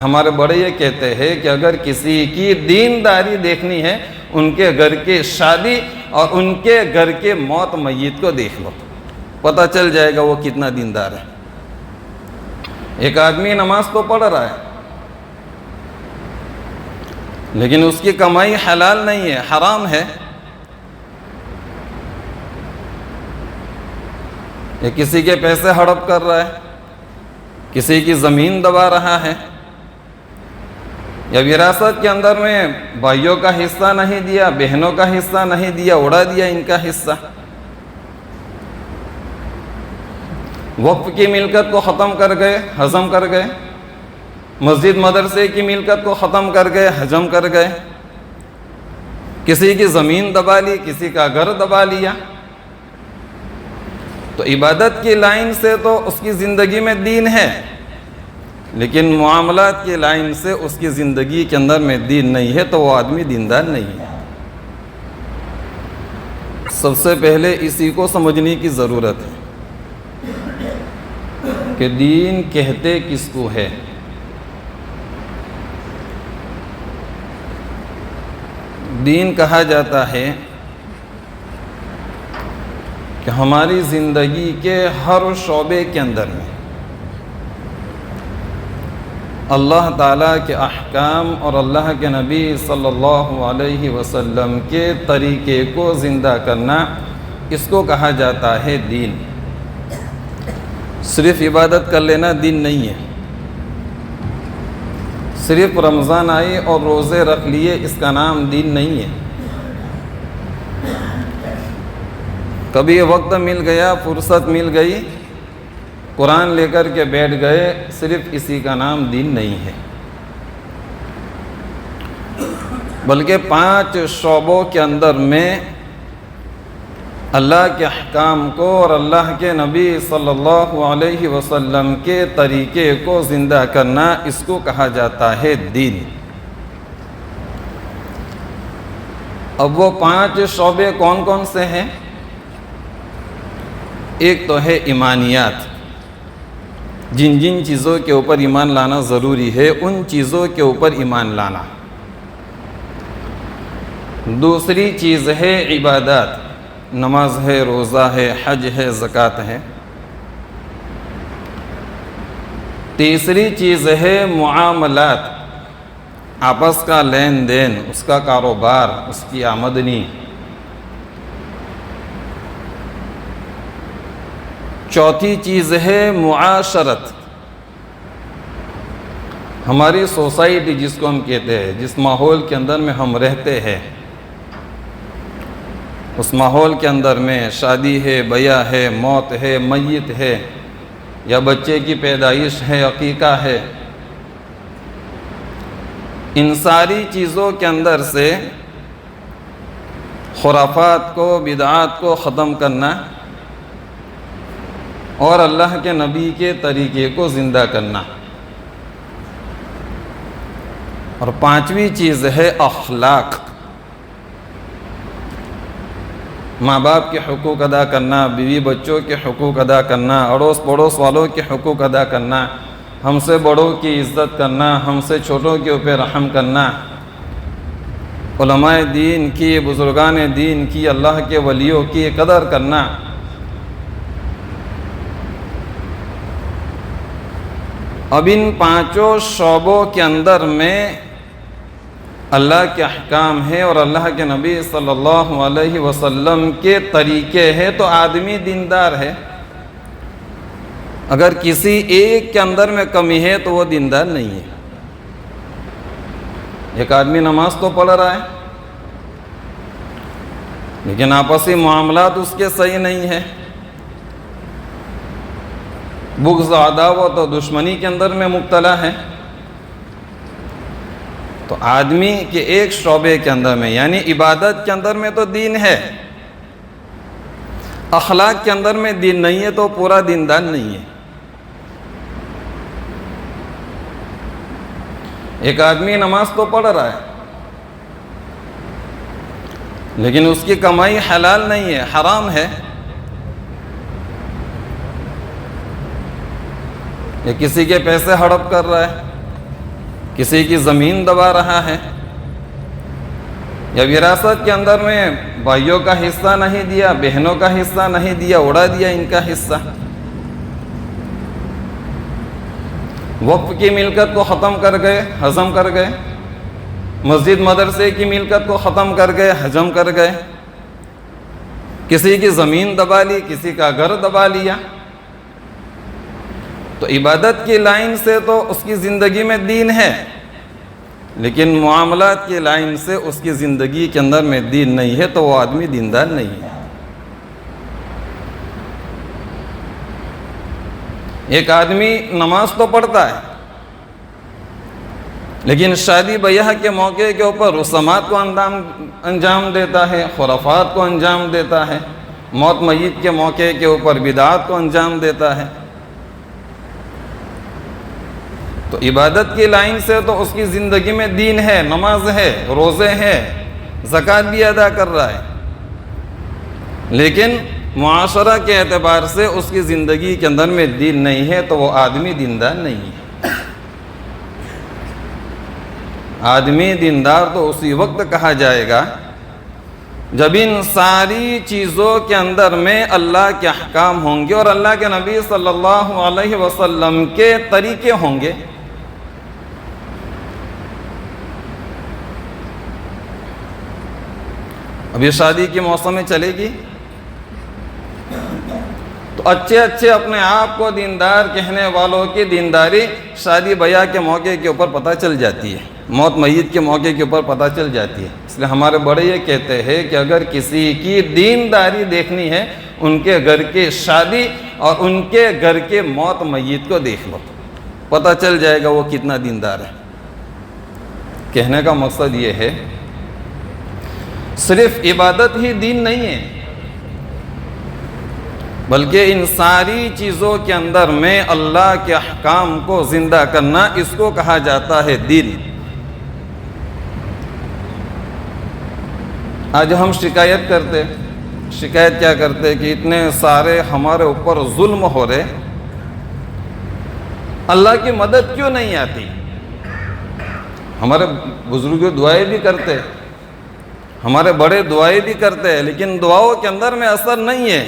ہمارے بڑے یہ کہتے ہیں کہ اگر کسی کی دینداری دیکھنی ہے ان کے گھر کے شادی اور ان کے گھر کے موت میت کو دیکھ لو، پتہ چل جائے گا وہ کتنا دیندار ہے۔ ایک آدمی نماز تو پڑھ رہا ہے لیکن اس کی کمائی حلال نہیں ہے، حرام ہے۔ یہ کسی کے پیسے ہڑپ کر رہا ہے، کسی کی زمین دبا رہا ہے، یا وراثت کے اندر میں بھائیوں کا حصہ نہیں دیا، بہنوں کا حصہ نہیں دیا، اڑا دیا ان کا حصہ، وقف کی ملکت کو ختم کر گئے، ہضم کر گئے، مسجد مدرسے کی ملکت کو ختم کر گئے، ہضم کر گئے، کسی کی زمین دبا لی، کسی کا گھر دبا لیا۔ تو عبادت کی لائن سے تو اس کی زندگی میں دین ہے، لیکن معاملات کی لائن سے اس کی زندگی کے اندر میں دین نہیں ہے، تو وہ آدمی دیندار نہیں ہے۔ سب سے پہلے اسی کو سمجھنے کی ضرورت ہے کہ دین کہتے کس کو ہے۔ دین کہا جاتا ہے کہ ہماری زندگی کے ہر شعبے کے اندر میں اللہ تعالیٰ کے احکام اور اللہ کے نبی صلی اللہ علیہ وسلم کے طریقے کو زندہ کرنا، اس کو کہا جاتا ہے دین۔ صرف عبادت کر لینا دین نہیں ہے، صرف رمضان آئی اور روزے رکھ لیے اس کا نام دین نہیں ہے۔ کبھی وقت مل گیا، فرصت مل گئی، قرآن لے کر کے بیٹھ گئے، صرف اسی کا نام دین نہیں ہے، بلکہ 5 شعبوں کے اندر میں اللہ کے احکام کو اور اللہ کے نبی صلی اللہ علیہ وسلم کے طریقے کو زندہ کرنا، اس کو کہا جاتا ہے دین۔ اب وہ 5 شعبے کون کون سے ہیں؟ ایک تو ہے ایمانیات، جن جن چیزوں کے اوپر ایمان لانا ضروری ہے ان چیزوں کے اوپر ایمان لانا۔ دوسری چیز ہے عبادات، نماز ہے، روزہ ہے، حج ہے، زکوٰۃ ہے۔ تیسری چیز ہے معاملات، آپس کا لین دین، اس کا کاروبار، اس کی آمدنی۔ چوتھی چیز ہے معاشرت، ہماری سوسائٹی جس کو ہم کہتے ہیں، جس ماحول کے اندر میں ہم رہتے ہیں، اس ماحول کے اندر میں شادی ہے، بیاہ ہے، موت ہے، میت ہے، یا بچے کی پیدائش ہے، عقیقہ ہے، ان ساری چیزوں کے اندر سے خرافات کو، بدعات کو ختم کرنا اور اللہ کے نبی کے طریقے کو زندہ کرنا۔ اور 5ویں چیز ہے اخلاق، ماں باپ کے حقوق ادا کرنا، بیوی بچوں کے حقوق ادا کرنا، اڑوس پڑوس والوں کے حقوق ادا کرنا، ہم سے بڑوں کی عزت کرنا، ہم سے چھوٹوں کے اوپر رحم کرنا، علماء دین کی، بزرگان دین کی، اللہ کے ولیوں کی قدر کرنا۔ اب ان 5 شعبوں کے اندر میں اللہ کے احکام ہے اور اللہ کے نبی صلی اللہ علیہ وسلم کے طریقے ہیں، تو آدمی دیندار ہے۔ اگر کسی ایک کے اندر میں کمی ہے تو وہ دیندار نہیں ہے۔ ایک آدمی نماز تو پڑھ رہا ہے لیکن آپسی معاملات اس کے صحیح نہیں ہے، بغض، عداوت اور دشمنی کے اندر میں مبتلا ہے، تو آدمی کے ایک شعبے کے اندر میں، یعنی عبادت کے اندر میں تو دین ہے، اخلاق کے اندر میں دین نہیں ہے، تو پورا دیندار نہیں ہے۔ ایک آدمی نماز تو پڑھ رہا ہے لیکن اس کی کمائی حلال نہیں ہے، حرام ہے، یا کسی کے پیسے ہڑپ کر رہا ہے، کسی کی زمین دبا رہا ہے، یا وراثت کے اندر میں بھائیوں کا حصہ نہیں دیا، بہنوں کا حصہ نہیں دیا، اڑا دیا ان کا حصہ، وقف کی ملکت کو ختم کر گئے، ہضم کر گئے، مسجد مدرسے کی ملکت کو ختم کر گئے، ہضم کر گئے، کسی کی زمین دبا لی، کسی کا گھر دبا لیا. تو عبادت کی لائن سے تو اس کی زندگی میں دین ہے، لیکن معاملات کی لائن سے اس کی زندگی کے اندر میں دین نہیں ہے، تو وہ آدمی دیندار نہیں ہے. ایک آدمی نماز تو پڑھتا ہے، لیکن شادی بیاہ کے موقع کے اوپر رسومات کو انجام دیتا ہے، خرافات کو انجام دیتا ہے، موت میت کے موقع کے اوپر بدعات کو انجام دیتا ہے. تو عبادت کی لائن سے تو اس کی زندگی میں دین ہے، نماز ہے، روزے ہیں، زکوٰۃ بھی ادا کر رہا ہے، لیکن معاشرہ کے اعتبار سے اس کی زندگی کے اندر میں دین نہیں ہے، تو وہ آدمی دیندار نہیں ہے. آدمی دیندار تو اسی وقت کہا جائے گا جب ان ساری چیزوں کے اندر میں اللہ کے احکام ہوں گے اور اللہ کے نبی صلی اللہ علیہ وسلم کے طریقے ہوں گے. ابھی شادی کی موسم میں چلے گی تو اچھے اپنے آپ کو دیندار کہنے والوں کی دینداری شادی بیاہ کے موقع کے اوپر پتہ چل جاتی ہے، موت میت کے موقع کے اوپر پتہ چل جاتی ہے. اس لیے ہمارے بڑے یہ کہتے ہیں کہ اگر کسی کی دینداری دیکھنی ہے، ان کے گھر کی شادی اور ان کے گھر کے موت میت کو دیکھ لو، پتہ چل جائے گا وہ کتنا دیندار ہے. کہنے کا مقصد یہ ہے صرف عبادت ہی دین نہیں ہے، بلکہ ان ساری چیزوں کے اندر میں اللہ کے احکام کو زندہ کرنا، اس کو کہا جاتا ہے دین. آج ہم شکایت کیا کرتے کہ اتنے سارے ہمارے اوپر ظلم ہو رہے، اللہ کی مدد کیوں نہیں آتی؟ ہمارے بزرگ دعائیں بھی کرتے، ہمارے بڑے دعائیں بھی کرتے ہیں، لیکن دعاؤں کے اندر میں اثر نہیں ہے.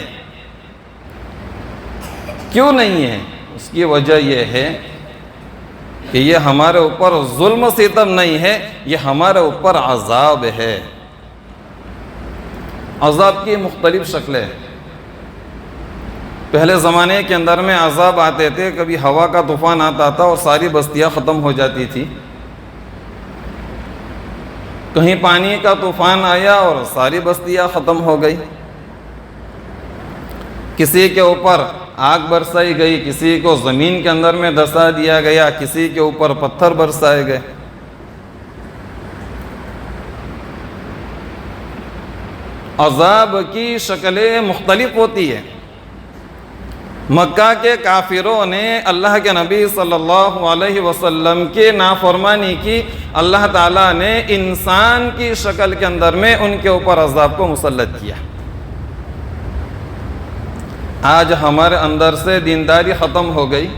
کیوں نہیں ہے؟ اس کی وجہ یہ ہے کہ یہ ہمارے اوپر ظلم ستم نہیں ہے، یہ ہمارے اوپر عذاب ہے. عذاب کی مختلف شکلیں. پہلے زمانے کے اندر میں عذاب آتے تھے، کبھی ہوا کا طوفان آتا تھا اور ساری بستیاں ختم ہو جاتی تھی، کہیں پانی کا طوفان آیا اور ساری بستیاں ختم ہو گئی، کسی کے اوپر آگ برسائی گئی، کسی کو زمین کے اندر میں دسا دیا گیا، کسی کے اوپر پتھر برسائے گئے. عذاب کی شکلیں مختلف ہوتی ہیں. مکہ کے کافروں نے اللہ کے نبی صلی اللہ علیہ وسلم کی نافرمانی کی، اللہ تعالیٰ نے انسان کی شکل کے اندر میں ان کے اوپر عذاب کو مسلط کیا. آج ہمارے اندر سے دینداری ختم ہو گئی،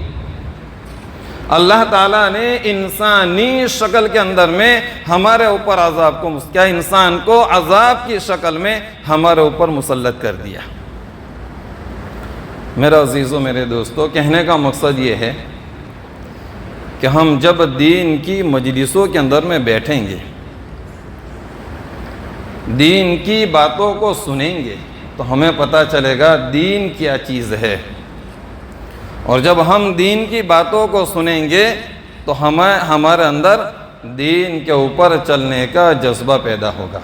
اللہ تعالیٰ نے انسانی شکل کے اندر میں ہمارے اوپر عذاب کو کیا انسان کو عذاب کی شکل میں ہمارے اوپر مسلط کر دیا. میرا عزیزو، میرے دوستو، کہنے کا مقصد یہ ہے کہ ہم جب دین کی مجلسوں کے اندر میں بیٹھیں گے، دین کی باتوں کو سنیں گے، تو ہمیں پتہ چلے گا دین کیا چیز ہے. اور جب ہم دین کی باتوں کو سنیں گے تو ہمارے اندر دین کے اوپر چلنے کا جذبہ پیدا ہوگا.